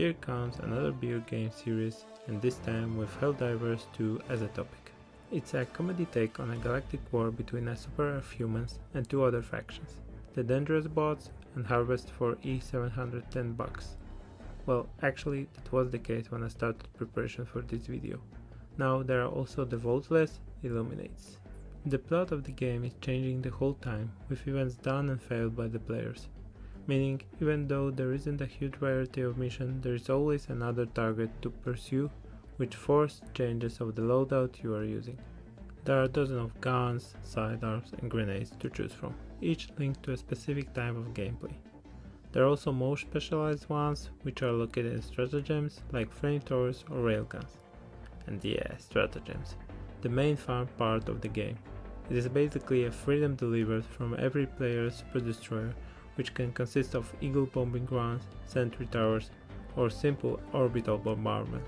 Here comes another beer game series, and this time with Helldivers 2 as a topic. It's a comedy take on a galactic war between a super Earth humans and two other factions, the Dangerous Bots and Harvest for E710 bucks. Well, actually that was the case when I started preparation for this video. Now there are also the Voteless Illuminates. The plot of the game is changing the whole time, with events done and failed by the players. Meaning, even though there isn't a huge variety of missions, there is always another target to pursue, with forced changes of the loadout you are using. There are dozens of guns, sidearms and grenades to choose from, each linked to a specific type of gameplay. There are also more specialized ones, which are located in stratagems like flamethrowers or railguns. And yeah, stratagems, the main fun part of the game. It is basically a freedom delivered from every player's super destroyer, which can consist of eagle bombing grounds, sentry towers, or simple orbital bombardment.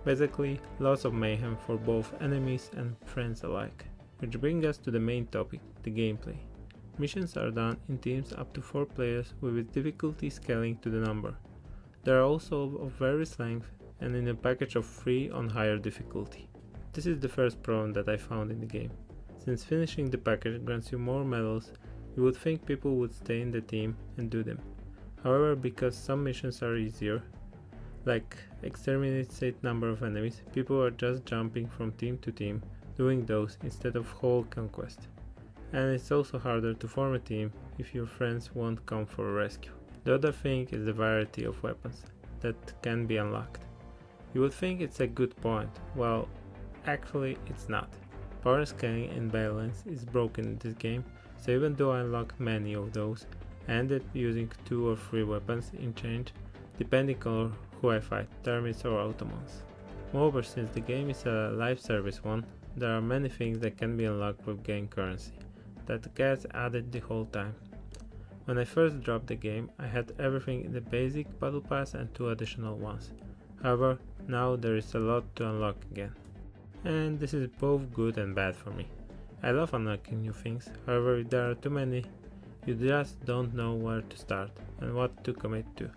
Basically, lots of mayhem for both enemies and friends alike. Which brings us to the main topic, the gameplay. Missions are done in teams up to 4 players, with its difficulty scaling to the number. There are also of various length and in a package of 3 on higher difficulty. This is the first problem that I found in the game. Since finishing the package grants you more medals, you would think people would stay in the team and do them. However, because some missions are easier, like exterminate set number of enemies, people are just jumping from team to team, doing those instead of whole conquest. And it's also harder to form a team if your friends won't come for a rescue. The other thing is the variety of weapons that can be unlocked. You would think it's a good point, well, actually it's not. Power scaling and balance is broken in this game, so even though I unlocked many of those, I ended up using 2 or 3 weapons in change, depending on who I fight, termites or Ottomans. Moreover, since the game is a live service one, there are many things that can be unlocked with game currency, that gets added the whole time. When I first dropped the game, I had everything in the basic battle pass and 2 additional ones. However, now there is a lot to unlock again. And this is both good and bad for me. I love unlocking new things, however if there are too many, you just don't know where to start and what to commit to.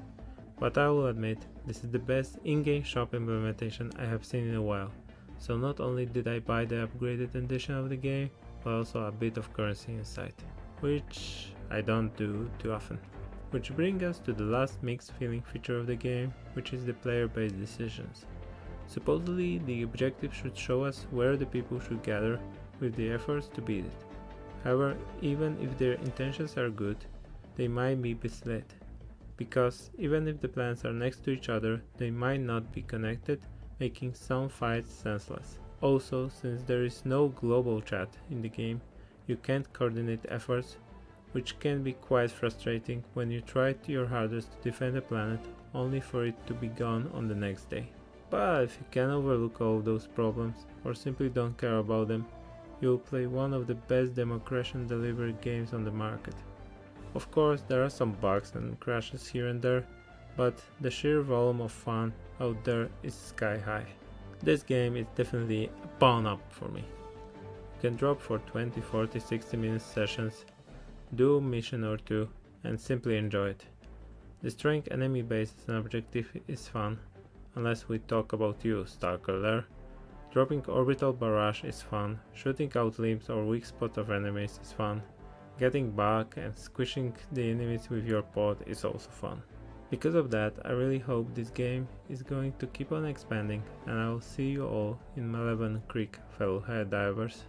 But I will admit, this is the best in-game shop implementation I have seen in a while, so not only did I buy the upgraded edition of the game, but also a bit of currency inside, which I don't do too often. Which brings us to the last mixed feeling feature of the game, which is the player-based decisions. Supposedly, the objective should show us where the people should gather with the efforts to beat it. However, even if their intentions are good, they might be misled, because even if the plans are next to each other, they might not be connected, making some fights senseless. Also, since there is no global chat in the game, you can't coordinate efforts, which can be quite frustrating when you try your hardest to defend a planet only for it to be gone on the next day. But if you can overlook all those problems, or simply don't care about them, you'll play one of the best democration delivery games on the market. Of course, there are some bugs and crashes here and there, but the sheer volume of fun out there is sky high. This game is definitely a pawn up for me. You can drop for 20, 40, 60 minute sessions, do a mission or 2, and simply enjoy it. Destroying enemy bases and objective is fun, unless we talk about you, Stalker there. Dropping orbital barrage is fun, shooting out limbs or weak spot of enemies is fun, getting back and squishing the enemies with your pod is also fun. Because of that, I really hope this game is going to keep on expanding, and I will see you all in Malevolent Creek, fellow Helldivers.